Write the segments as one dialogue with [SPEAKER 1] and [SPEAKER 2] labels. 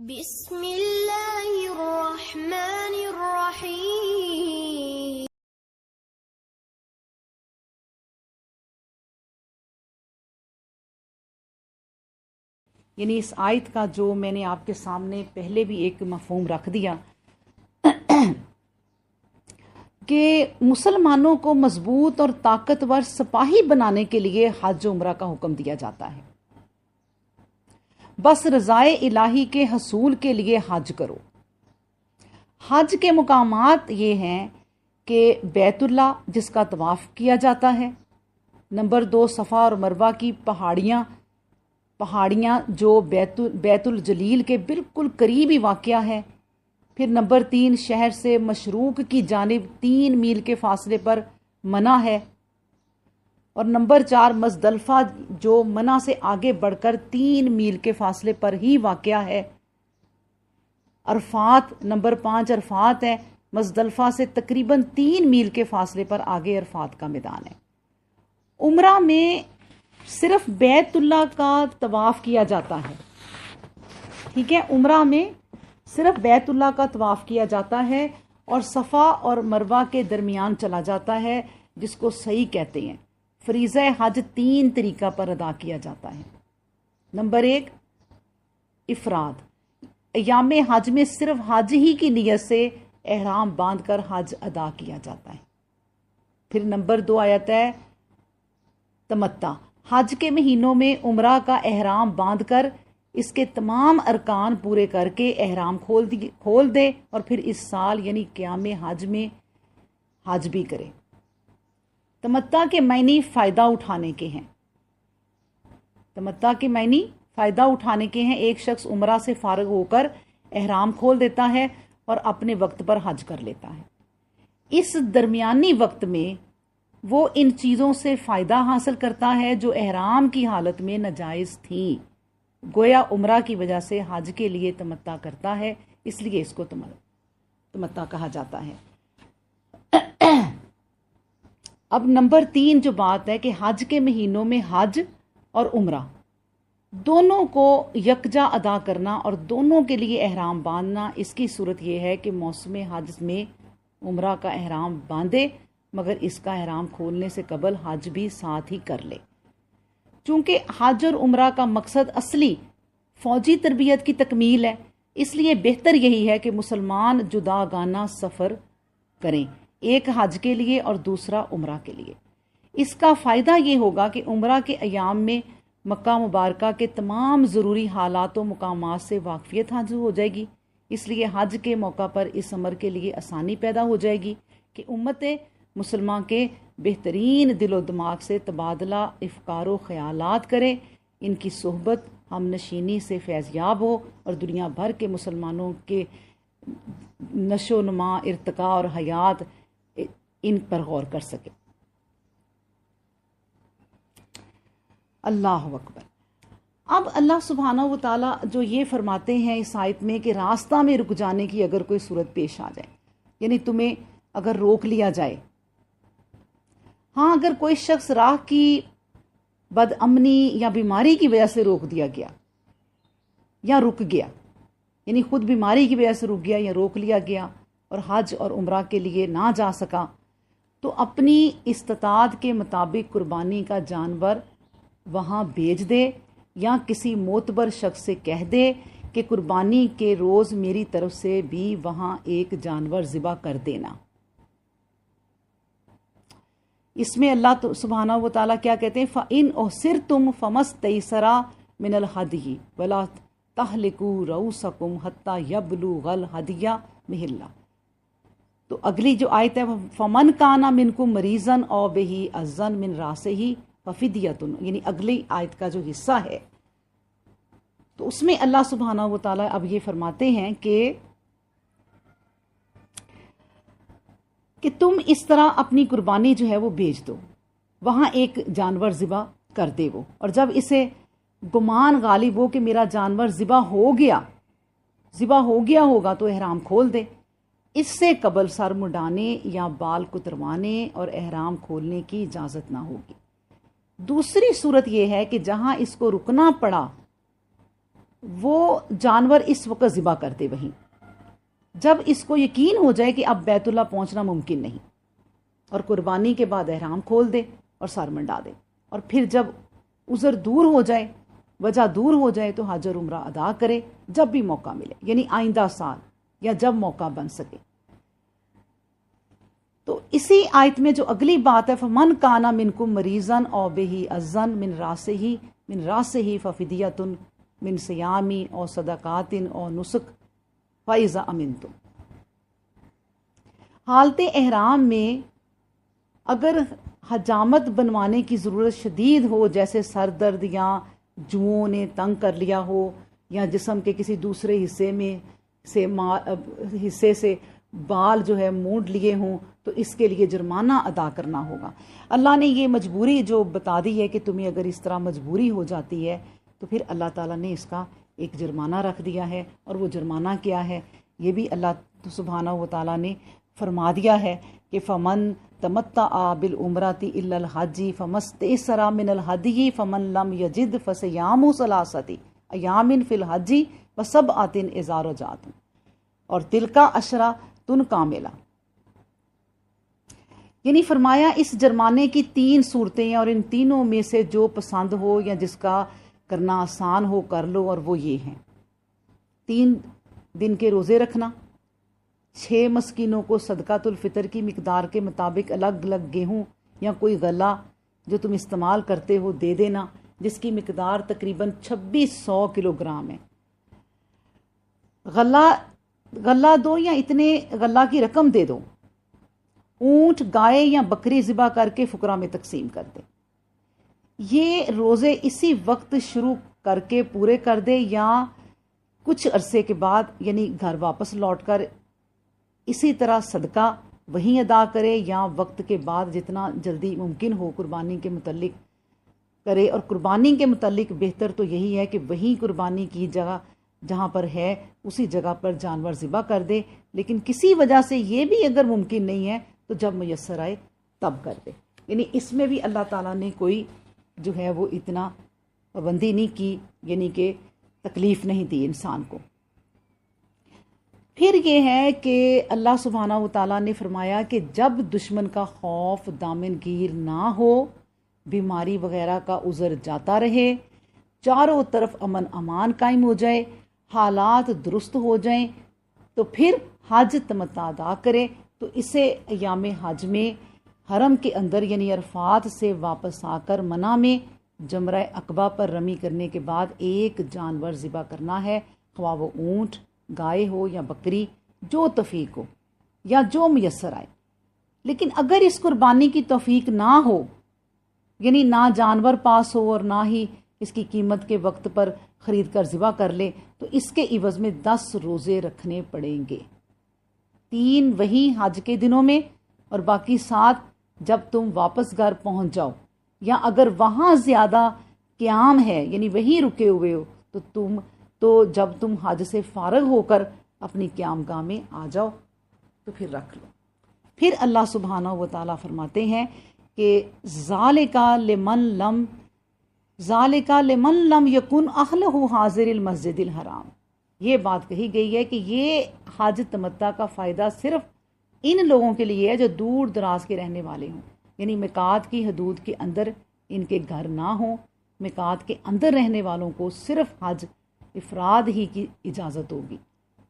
[SPEAKER 1] بسم اللہ الرحمن الرحیم۔
[SPEAKER 2] یعنی اس آیت کا جو میں نے آپ کے سامنے پہلے بھی ایک مفہوم رکھ دیا کہ مسلمانوں کو مضبوط اور طاقتور سپاہی بنانے کے لیے حج و عمرہ کا حکم دیا جاتا ہے۔ بس رضائے الہی کے حصول کے لیے حج کرو۔ حج کے مقامات یہ ہیں کہ بیت اللہ جس کا طواف کیا جاتا ہے، نمبر 2 صفا اور مروہ کی پہاڑیاں جو بیت الجلیل کے بالکل قریب ہی واقع ہے، پھر نمبر 3 شہر سے مشرق کی جانب 3 میل کے فاصلے پر منی ہے، اور نمبر 4 مزدلفہ جو منی سے آگے بڑھ کر 3 میل کے فاصلے پر ہی واقع ہے۔ عرفات نمبر 5 عرفات ہے، مزدلفہ سے تقریباً 3 میل کے فاصلے پر آگے عرفات کا میدان ہے۔ عمرہ میں صرف بیت اللہ کا طواف کیا جاتا ہے، ٹھیک ہے، عمرہ میں صرف بیت اللہ کا طواف کیا جاتا ہے اور صفا اور مروہ کے درمیان چلا جاتا ہے، جس کو سعی کہتے ہیں۔ فریضہ حج 3 طریقہ پر ادا کیا جاتا ہے۔ نمبر 1 افراد، ایام حج میں صرف حج ہی کی نیت سے احرام باندھ کر حج ادا کیا جاتا ہے۔ پھر نمبر 2 آیت ہے تمتع، حج کے مہینوں میں عمرہ کا احرام باندھ کر اس کے تمام ارکان پورے کر کے احرام کھول دے اور پھر اس سال یعنی قیام حج میں حج بھی کرے۔ تمتع کے معنی فائدہ اٹھانے کے ہیں۔ تمتع کے معنی فائدہ اٹھانے کے ہیں۔ ایک شخص عمرہ سے فارغ ہو کر احرام کھول دیتا ہے اور اپنے وقت پر حج کر لیتا ہے۔ اس درمیانی وقت میں وہ ان چیزوں سے فائدہ حاصل کرتا ہے جو احرام کی حالت میں ناجائز تھیں، گویا عمرہ کی وجہ سے حج کے لیے تمتع کرتا ہے، اس لیے اس کو تمتع کہا جاتا ہے۔ اب نمبر 3 جو بات ہے کہ حج کے مہینوں میں حج اور عمرہ دونوں کو یکجا ادا کرنا اور دونوں کے لیے احرام باندھنا، اس کی صورت یہ ہے کہ موسم حج میں عمرہ کا احرام باندھے مگر اس کا احرام کھولنے سے قبل حج بھی ساتھ ہی کر لے۔ چونکہ حج اور عمرہ کا مقصد اصلی فوجی تربیت کی تکمیل ہے، اس لیے بہتر یہی ہے کہ مسلمان جداگانہ سفر کریں، ایک حج کے لیے اور دوسرا عمرہ کے لیے۔ اس کا فائدہ یہ ہوگا کہ عمرہ کے ایام میں مکہ مبارکہ کے تمام ضروری حالات و مقامات سے واقفیت حاصل ہو جائے گی، اس لیے حج کے موقع پر اس امر کے لیے آسانی پیدا ہو جائے گی کہ امت مسلمان کے بہترین دل و دماغ سے تبادلہ افکار و خیالات کرے، ان کی صحبت ہم نشینی سے فیضیاب ہو اور دنیا بھر کے مسلمانوں کے نشو و نما، ارتقاء اور حیات ان پر غور کر سکے۔ اللہ اکبر۔ اب اللہ سبحانہ و تعالیٰ جو یہ فرماتے ہیں اس آیت میں کہ راستہ میں رک جانے کی اگر کوئی صورت پیش آ جائے، یعنی تمہیں اگر روک لیا جائے، ہاں اگر کوئی شخص راہ کی بد امنی یا بیماری کی وجہ سے روک دیا گیا یا رک گیا، یعنی خود بیماری کی وجہ سے رک گیا یا روک لیا گیا اور حج اور عمرہ کے لیے نہ جا سکا، تو اپنی استطاعت کے مطابق قربانی کا جانور وہاں بھیج دے یا کسی معتبر شخص سے کہہ دے کہ قربانی کے روز میری طرف سے بھی وہاں ایک جانور ذبح کر دینا۔ اس میں اللہ سبحانہ و تعالیٰ کیا کہتے ہیں؟ فَإِنْ أُحْصِرْتُمْ فَمَا اسْتَيْسَرَ مِنَ الْهَدْيِ وَلَا تَحْلِقُوا رُؤُوسَكُمْ حَتَّى يَبْلُغَ الْهَدْيَ مِحِلَّهُ۔ تو اگلی جو آیت ہے فَمَنْ كَانَ مِنْكُمْ مَرِيضًا أَوْ بِهِ أَذًى مِنْ رَأْسِهِ فَفِدْيَةٌ، یعنی اگلی آیت کا جو حصہ ہے، تو اس میں اللہ سبحانہ و تعالیٰ اب یہ فرماتے ہیں کہ تم اس طرح اپنی قربانی جو ہے وہ بیچ دو، وہاں ایک جانور ذبح کر دے وہ، اور جب اسے گمان غالب ہو کہ میرا جانور ذبح ہو گیا ہوگا تو احرام کھول دے۔ اس سے قبل سر مڈانے یا بال کتروانے اور احرام کھولنے کی اجازت نہ ہوگی۔ دوسری صورت یہ ہے کہ جہاں اس کو رکنا پڑا وہ جانور اس وقت ذبح کر دے وہیں، جب اس کو یقین ہو جائے کہ اب بیت اللہ پہنچنا ممکن نہیں، اور قربانی کے بعد احرام کھول دے اور سر منڈا دے، اور پھر جب عذر دور ہو جائے، وجہ دور ہو جائے، تو حج اور عمرہ ادا کرے جب بھی موقع ملے، یعنی آئندہ سال یا جب موقع بن سکے۔ تو اسی آیت میں جو اگلی بات ہے، فمن کانا منکم مریضن او بہی ازن من راسہ ففدیۃ من صیامی او صدقات او نسک فاذا امنتم۔ حالت احرام میں اگر حجامت بنوانے کی ضرورت شدید ہو، جیسے سر درد یا جوؤں نے تنگ کر لیا ہو، یا جسم کے کسی دوسرے حصے سے بال جو ہے مونڈ لیے ہوں، تو اس کے لیے جرمانہ ادا کرنا ہوگا۔ اللہ نے یہ مجبوری جو بتا دی ہے کہ تمہیں اگر اس طرح مجبوری ہو جاتی ہے تو پھر اللہ تعالیٰ نے اس کا ایک جرمانہ رکھ دیا ہے، اور وہ جرمانہ کیا ہے یہ بھی اللہ سبحانہ و تعالیٰ نے فرما دیا ہے کہ فمن تمتع بالعمرۃ الا الحج فمستیسر من الہدی فمن لم یجد فصیام ثلاثۃ ایام فی الحج وسبعۃ اذا رجعتم اور تلک عشرۃ کاملہ۔ یعنی فرمایا اس جرمانے کی 3 صورتیں ہیں، اور ان تینوں میں سے جو پسند ہو یا جس کا کرنا آسان ہو کر لو، اور وہ یہ ہیں: 3 دن کے روزے رکھنا، 6 مسکینوں کو صدقۃ الفطر کی مقدار کے مطابق الگ الگ گیہوں یا کوئی غلہ جو تم استعمال کرتے ہو دے دینا، جس کی مقدار تقریباً 2600 کلو گرام ہے۔ غلہ دو یا اتنے غلہ کی رقم دے دو، اونٹ، گائے یا بکری ذبح کر کے فقراء میں تقسیم کر دے۔ یہ روزے اسی وقت شروع کر کے پورے کر دے، یا کچھ عرصے کے بعد یعنی گھر واپس لوٹ کر اسی طرح صدقہ وہیں ادا کرے، یا وقت کے بعد جتنا جلدی ممکن ہو قربانی کے متعلق کرے۔ اور قربانی کے متعلق بہتر تو یہی ہے کہ وہیں قربانی کی جگہ جہاں پر ہے اسی جگہ پر جانور ذبح کر دے، لیکن کسی وجہ سے یہ بھی اگر ممکن نہیں ہے تو جب میسر آئے تب کر دے۔ یعنی اس میں بھی اللہ تعالیٰ نے کوئی جو ہے وہ اتنا پابندی نہیں کی، یعنی کہ تکلیف نہیں دی انسان کو۔ پھر یہ ہے کہ اللہ سبحانہ و تعالیٰ نے فرمایا کہ جب دشمن کا خوف دامن گیر نہ ہو، بیماری وغیرہ کا عذر جاتا رہے، چاروں طرف امن امان قائم ہو جائے، حالات درست ہو جائیں، تو پھر حج تمتع ادا کرے۔ تو اسے ایام حج میں حرم کے اندر یعنی عرفات سے واپس آ کر منی میں جمرہ عقبہ پر رمی کرنے کے بعد ایک جانور ذبح کرنا ہے، خواہ وہ اونٹ، گائے ہو یا بکری، جو توفیق ہو یا جو میسر آئے۔ لیکن اگر اس قربانی کی توفیق نہ ہو، یعنی نہ جانور پاس ہو اور نہ ہی اس کی قیمت کے وقت پر خرید کر ذبح کر لے، تو اس کے عوض میں 10 روزے رکھنے پڑیں گے، 3 وہی حج کے دنوں میں اور باقی 7 جب تم واپس گھر پہنچ جاؤ، یا اگر وہاں زیادہ قیام ہے یعنی وہیں رکے ہوئے ہو تو جب تم حج سے فارغ ہو کر اپنی قیام گاہ میں آ جاؤ تو پھر رکھ لو۔ پھر اللہ سبحانہ و تعالیٰ فرماتے ہیں کہ ذالک لمن لم یکن اہلہ حاضر المسجد الحرام، یہ بات کہی گئی ہے کہ یہ حج تمتع کا فائدہ صرف ان لوگوں کے لیے ہے جو دور دراز کے رہنے والے ہوں، یعنی میقات کی حدود کے اندر ان کے گھر نہ ہوں۔ میقات کے اندر رہنے والوں کو صرف حج افراد ہی کی اجازت ہوگی۔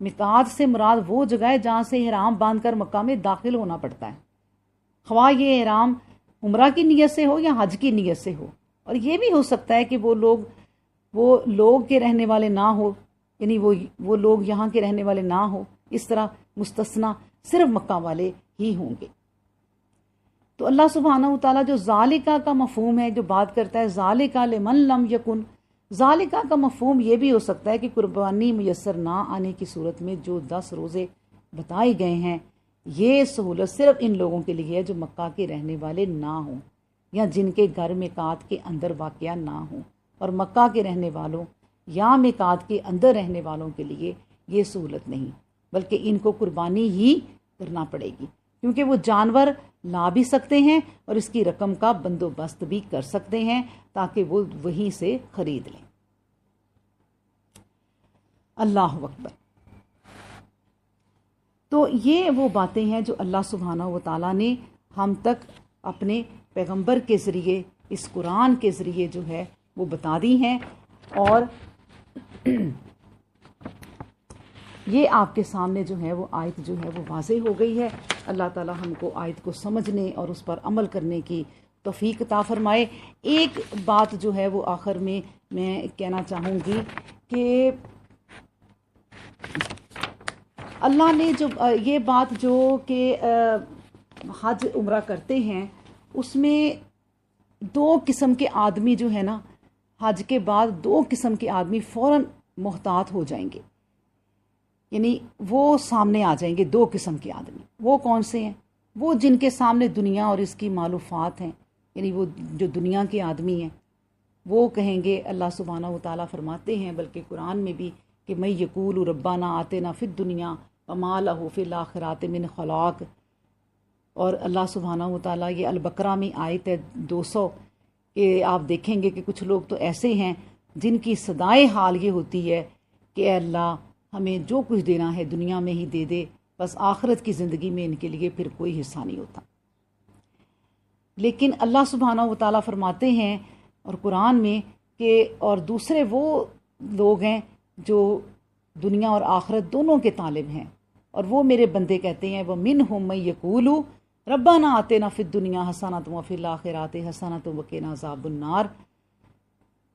[SPEAKER 2] میقات سے مراد وہ جگہ ہے جہاں سے احرام باندھ کر مکہ میں داخل ہونا پڑتا ہے، خواہ یہ احرام عمرہ کی نیت سے ہو یا حج کی نیت سے ہو۔ اور یہ بھی ہو سکتا ہے کہ وہ لوگ کے رہنے والے نہ ہو، یعنی وہ لوگ یہاں کے رہنے والے نہ ہو، اس طرح مستثنا صرف مکہ والے ہی ہوں گے۔ تو اللہ سبحانہ و تعالیٰ جو ذالکہ کا مفہوم ہے جو بات کرتا ہے، ذالکہ لمن لم یکن، ذالکہ کا مفہوم یہ بھی ہو سکتا ہے کہ قربانی میسر نہ آنے کی صورت میں جو 10 روزے بتائے گئے ہیں، یہ سہولت صرف ان لوگوں کے لیے ہے جو مکہ کے رہنے والے نہ ہوں یا جن کے گھر میقات کے اندر واقع نہ ہوں، اور مکہ کے رہنے والوں یا میقات کے اندر رہنے والوں کے لیے یہ سہولت نہیں، بلکہ ان کو قربانی ہی کرنا پڑے گی، کیونکہ وہ جانور لا بھی سکتے ہیں اور اس کی رقم کا بندوبست بھی کر سکتے ہیں تاکہ وہ وہیں سے خرید لیں۔ اللہ اکبر۔ تو یہ وہ باتیں ہیں جو اللہ سبحانہ و تعالیٰ نے ہم تک اپنے پیغمبر کے ذریعے، اس قرآن کے ذریعے جو ہے وہ بتا دی ہیں، اور یہ آپ کے سامنے جو ہے وہ آیت جو ہے وہ واضح ہو گئی ہے۔ اللہ تعالیٰ ہم کو آیت کو سمجھنے اور اس پر عمل کرنے کی توفیق عطا فرمائے۔ ایک بات جو ہے وہ آخر میں کہنا چاہوں گی کہ اللہ نے جو یہ بات جو کہ حج عمرہ کرتے ہیں، اس میں دو قسم کے آدمی جو ہے نا، حج کے بعد دو قسم کے آدمی فوراً محتاط ہو جائیں گے، یعنی وہ سامنے آ جائیں گے۔ دو قسم کے آدمی وہ کون سے ہیں؟ وہ جن کے سامنے دنیا اور اس کی معلوفات ہیں، یعنی وہ جو دنیا کے آدمی ہیں، وہ کہیں گے، اللہ سبحانہ و تعالیٰ فرماتے ہیں بلکہ قرآن میں بھی کہ میں یقول ربنا آتنا فی الدنیا وما لہ فی الآخرات من خلاق، اور اللہ سبحانہ و تعالیٰ یہ البقرہ میں آیت ہے 200 کہ آپ دیکھیں گے کہ کچھ لوگ تو ایسے ہیں جن کی صدائے حال یہ ہوتی ہے کہ اے اللہ ہمیں جو کچھ دینا ہے دنیا میں ہی دے دے، بس آخرت کی زندگی میں ان کے لیے پھر کوئی حصہ نہیں ہوتا۔ لیکن اللہ سبحانہ و تعالیٰ فرماتے ہیں اور قرآن میں کہ اور دوسرے وہ لوگ ہیں جو دنیا اور آخرت دونوں کے طالب ہیں، اور وہ میرے بندے کہتے ہیں وَمِنْهُمْ مَن يَقُولُ رَبَّنَا آتِنَا فِی الدُّنْيَا حَسَنَةً وَفِی الْآخِرَةِ حَسَنَةً وَقِنَا عَذَابَ النَّارِ،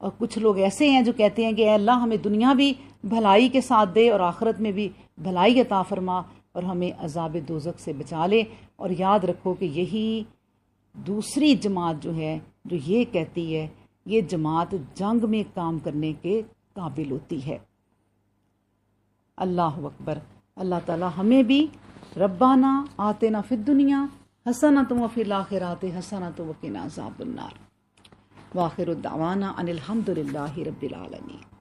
[SPEAKER 2] اور کچھ لوگ ایسے ہیں جو کہتے ہیں کہ اے اللہ ہمیں دنیا بھی بھلائی کے ساتھ دے اور آخرت میں بھی بھلائی عطا فرما اور ہمیں عذاب دوزخ سے بچا لے۔ اور یاد رکھو کہ یہی دوسری جماعت جو ہے جو یہ کہتی ہے، یہ جماعت جنگ میں کام کرنے کے قابل ہوتی ہے۔ اللہ اکبر۔ اللہ تعالی ہمیں بھی ربنا آتنا فی الدنیا حسنۃ وفی الآخرۃ حسنۃ وقنا عذاب النار۔ وآخر الدعوانا ان الحمد للہ رب العالمین۔